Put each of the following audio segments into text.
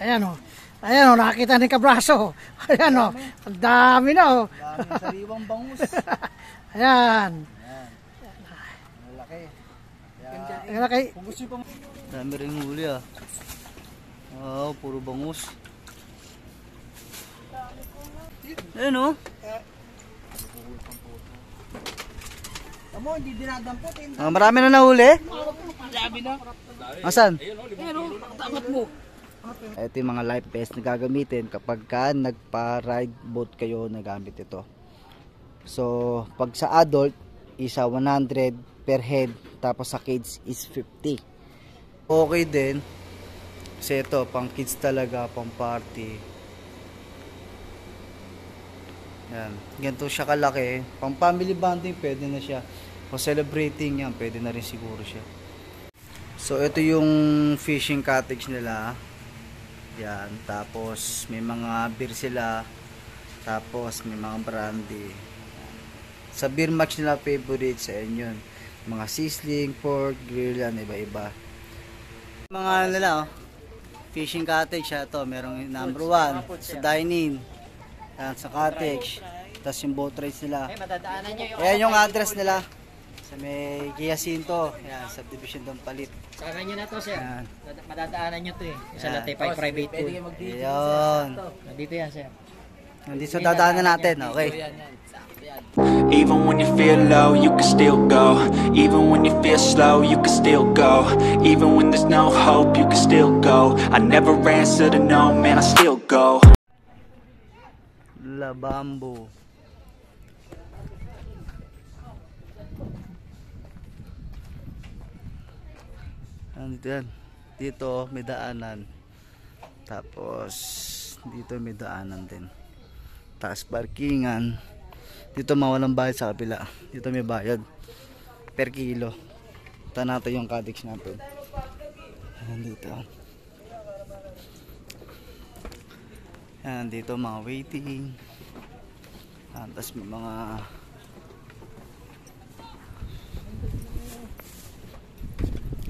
Ayan o. Ayan o, nakakita ni Kabraso. Ayan o, ang dami na o. Daming sariwang bangus. Ayan. Ayan. Malaki. Ang laki. Kung gusto nyo pa... Dami rin huli ah. Wow, puro bangus. Ayan o. Amo, hindi dinadampot. Marami na nahuli? Marami na. Asan? Pero, takot mo. Ito yung mga life vest na gagamitin kapag ka nagpa-ride boat kayo na gamit ito. So, pag sa adult, isa 100 per head, tapos sa kids is 50. Okay din. Kasi ito, pang kids talaga, pang party. Yan. Ganito siya kalaki. Pang family bonding, pwede na siya. O celebrating yan, pwede na rin siguro siya. So, ito yung fishing cottage nila. Yan. Tapos, may mga beer sila. Tapos, may mga brandy. Yan. Sa beer max nila, favorite sa inyo. Mga sizzling, pork, grill, yan, iba-iba. Mga nila, oh. Fishing cottage, ito. Merong number 1 sa dining. Yan, sa cottage. Tapos yung boat rides nila. Ayan yung address nila. Sa may Giacinto. Yan, subdivision Dampalit. Sa kanya na to, sir. Yan. Madadaanan nyo to eh. Sa Latipay Private Pool. Ayan. Nandito yan, sir. Nandito dadaanan natin. Okay. Even when you feel low, you can still go. Even when you feel slow, you can still go. Even when there's no hope, you can still go. I never answer to no, man, I still go. La Bamboo. Andito yan. Dito may daanan. Tapos dito may daanan din. Taas parkingan. Dito mawalang bayad sa kabila. Dito may bayad per kilo. Ito natin yung cottage natin. Dito. Yan, dito mga waiting. Tapos may mga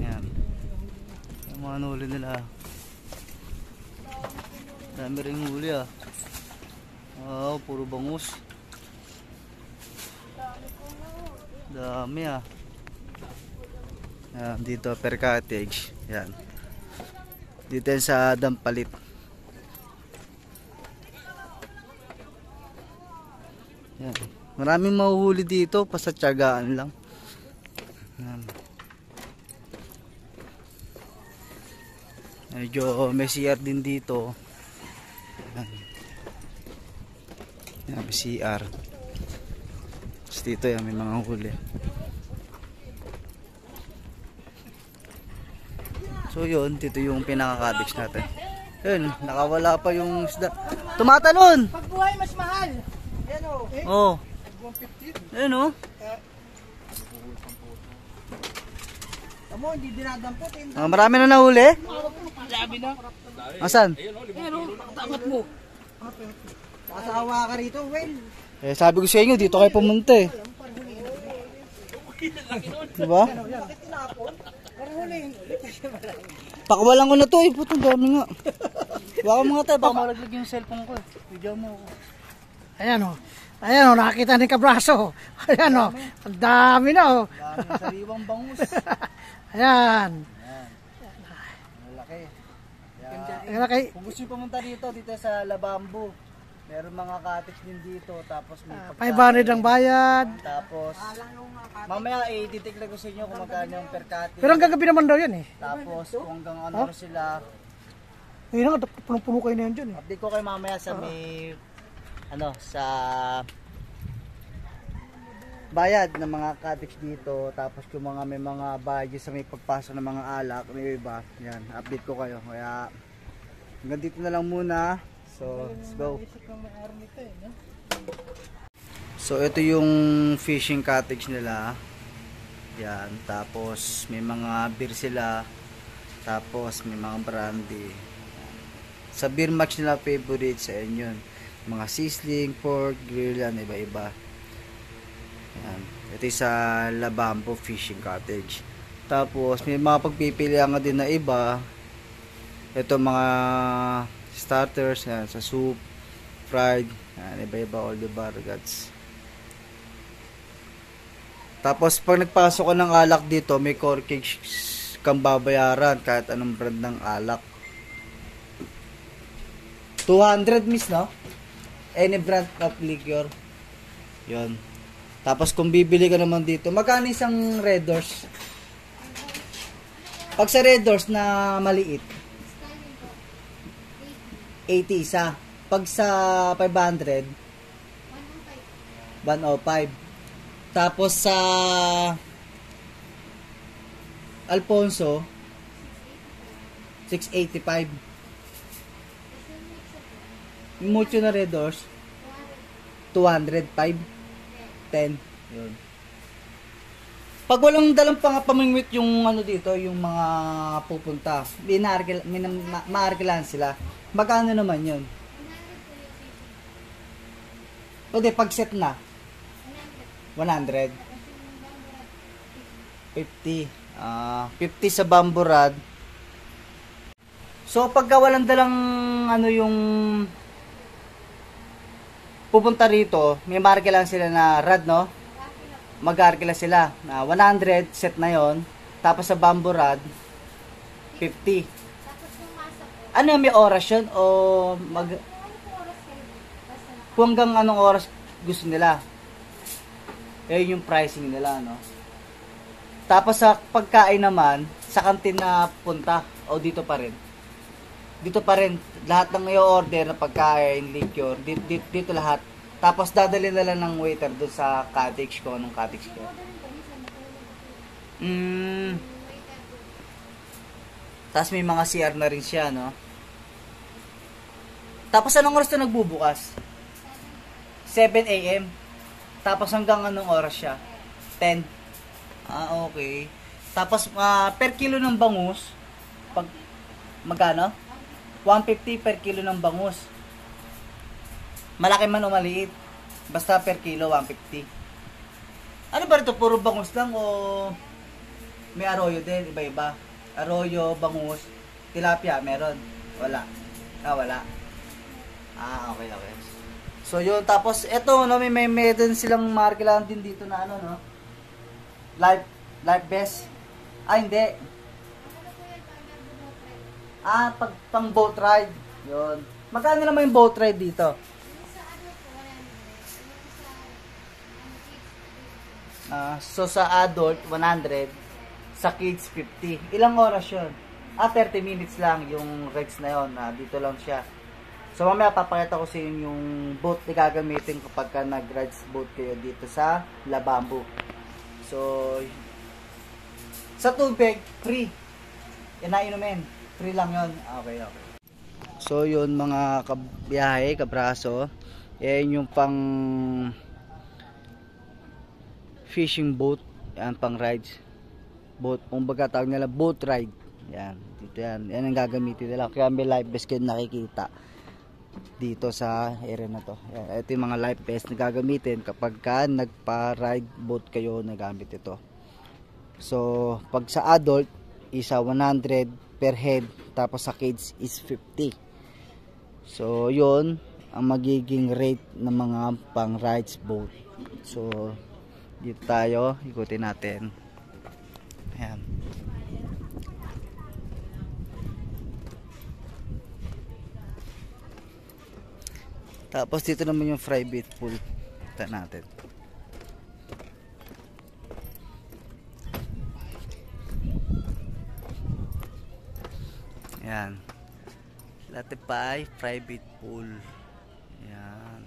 yan. Yung mga huli nila. Dami rin huli ah. Wow, puro bangus. Dami ah. Yan, dito per cottage. Yan. Dito yan sa Dampalit. Yan. Maraming mahuhuli dito, pasatsagaan lang. Yan. Medyo may CR din dito. Yan. Yan, may CR. Tapos dito yan, may mga huli. So yun, dito yung pinaka-cottage natin. Yun, nakawala pa yung isda. Tumatalon! Pagbuhay mas mahal. Yan o. Oh. Ayun oh. Amo, hindi dinadampot. Marami na nahuli? Marami na. Asan? Pero, takot mo. Kasawa ka rito, Well. Eh, sabi ko sa inyo, dito kayo pumunta eh. Diba? Pakwalan ko na to eh, putong dami nga. Baka mga tayo, baka malaglag yung cellphone ko eh. Video mo ako. Ayan o. Ayan o, nakakita ni Kabraso. Ayan o, ang dami na o. Daming sariwang bangus. Ayan. Malaki. Ang laki. Kung gusto nyo pumunta dito sa La Bamboo, meron mga cottage din dito, tapos may 500 ang bayad. Tapos, mamaya i-detect lang ko sa inyo kung magkano yung per cottage. Pero hanggang gabi naman daw yan eh. Tapos, kung hanggang ano sila, Ayun nga, punong-puno kayo na yan dyan eh. update ko kayo mamaya sa may, sa bayad ng mga cottage dito, tapos yung mga may mga bayad sa may pagpasok ng mga alak, may iba, yan, update ko kayo. Kaya, hanggang dito na lang muna. So, let's go. So, ito yung fishing cottage nila. Yan, tapos may mga beer sila. Tapos may mga brandy. Yan. Sa beer max nila favorite sa inyo. Mga sizzling, pork, grill, yan, iba-iba. Yan. Ito yung sa La Bamboo Fishing Cottage. Tapos may mga pagpipilian nga din na iba. Ito mga starters, yan, sa soup, fried, yan, iba-iba all the varieties. Tapos pag nagpasok ka ng alak dito, may corkage kang babayaran kahit anong brand ng alak. 200 miss, no? Any brand of liquor. Yun. Tapos kung bibili ka naman dito, magkano isang Red Doors? Pag sa Red Doors na maliit, 80 isa. Pag sa 500, 105. Tapos sa Alfonso, 685. Yung mucho na Red Doors, 205. 10. Yun. Pag walang dalang pamingwit yung ano dito, yung mga pupunta, maarkilan sila. Magkano naman yun? O di, pag set na? 100. 50. 50 sa bamboo rod. So, pagka walang dalang ano yung pupunta rito, may markilan sila na rod, no? Mag-arkila sila na 100 set na yon. Tapos sa bamboo rod 50. Ano, may oras yun? O kung hanggang anong oras gusto nila? Yun yung pricing nila, no? Tapos sa pagkain naman, sa kantin na punta o dito pa rin. Dito pa rin lahat ng i-order na pagkain, liquor, dito lahat. Tapos dadali na lang ng waiter doon sa cottage ko, nung cottage ko. Tapos may mga CR na rin siya, no? Tapos anong oras ito nagbubukas? 7 AM. Tapos hanggang anong oras siya? 10. Okay. Tapos per kilo ng bangus, pag magkano? 150 per kilo ng bangus. Malaki man o maliit, basta per kilo 150. Ano ba ito? Puro bangus lang o may arroyo din? Iba-iba. Arroyo, bangus, tilapia, meron? Wala. Wala. Okay. So yun, tapos eto, no, may din silang markilan din dito na ano, no? Life best. Hindi. Pang boat ride. Yun. Magkano naman yung boat ride dito? So sa adult 100, sa kids 50. Ilang oras yun? 30 minutes lang yung rides na yun. Dito lang siya. So mamaya papakita ko sa inyo yung boat na gagamitin kapag nag-rides boat kayo dito sa Labambu. So sa tubig, free. Inainumin. Free lang yun. Okay. So yun mga kabiyahe, kabraso. Yan yung pang fishing boat. Yan pang rides. Boat. Kung baga tawag nila boat ride. Yan. Dito yan. Yan ang gagamitin nila. Kaya may life vest kayo nakikita dito sa area na to. Yan. Ito yung mga life vest na gagamitin kapag nagpa-ride boat kayo na gamit ito. So pag sa adult isa 100 per head, tapos sa kids is 50. So yun ang magiging rate ng mga pang rides boat. So dito tayo, ikutin natin. Ayan. Tapos dito naman yung private pool. Ito natin. Ayan. Latipay private pool. Ayan.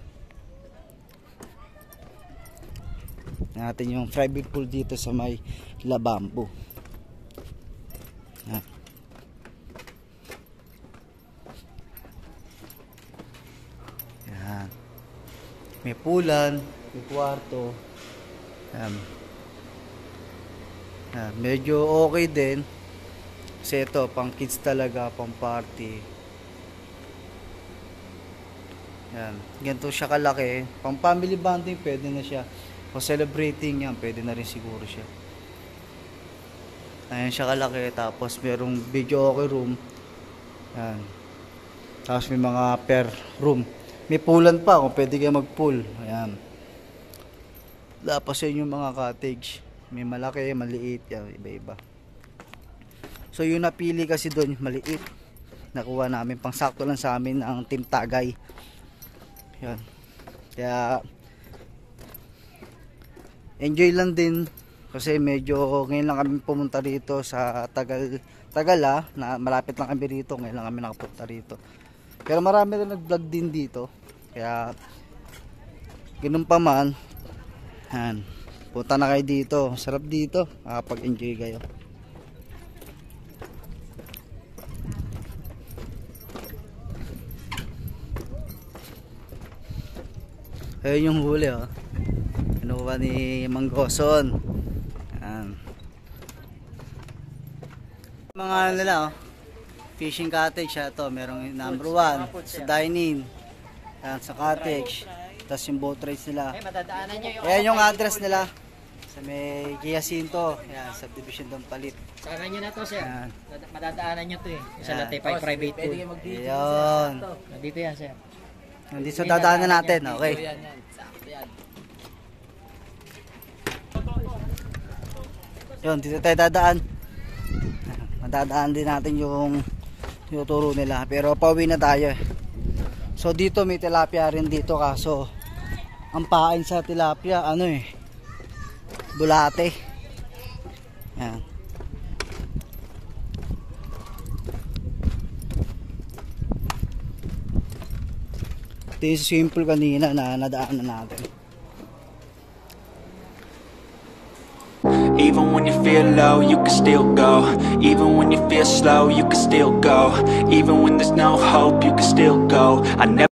Natin yung private pool dito sa may Labambu. Ayan. Ayan. May poolan, may kwarto. Ayan. Ayan. Medyo okay din. Kasi ito, pang kids talaga, pang party. Yan. Ganito siya kalaki. Pang family bonding, pwede na siya. O celebrating yan, pwede na rin siguro siya. Ayan siya kalaki. Tapos merong video okay room. Yan. Tapos may mga per room. May poolan pa kung pwede kayo mag-pool. Ayan. Tapos yun yung mga cottage. May malaki, maliit, yan, iba-iba. So yung napili kasi doon, maliit. Nakuha namin, pang sakto lang sa amin ang Team Tagay. Yan. Kaya enjoy lang din kasi medyo ngayon lang kami pumunta rito sa Tagal na malapit lang kami rito, ngayon lang kami nakapunta rito. Pero marami rin nag-vlog din dito. Kaya ganun pa man, yan, punta na kayo dito. Sarap dito, makapag-enjoy kayo. Ayun yung huli, oh. Kinuha ni Manggoson. Yan. Mga nila, oh. Fishing cottage, ito. Merong number 1 sa dining. Yan, sa cottage. Tapos yung boat race nila. Ayan yung address nila. Sa may Giacinto. Yan, subdivision ng Palit. Sana nyo na to, sir. Yan. Madadaanan nyo to eh. Sa Yan. Latay private pool. Ayun. Dito yan, sir. Nandito sa dadaanan natin, okay. Yun, dito tayo dadaan. Madadaan din natin yung tinuturo nila. Pero pauwi na tayo eh. So dito may tilapia rin dito, kaso ang pain sa tilapia, ano eh, bulate. Yan. Ito yung swimming pool kanina na nadaanan natin. Even when you feel low, you can still go. Even when you feel slow, you can still go. Even when there's no hope, you can still go. I never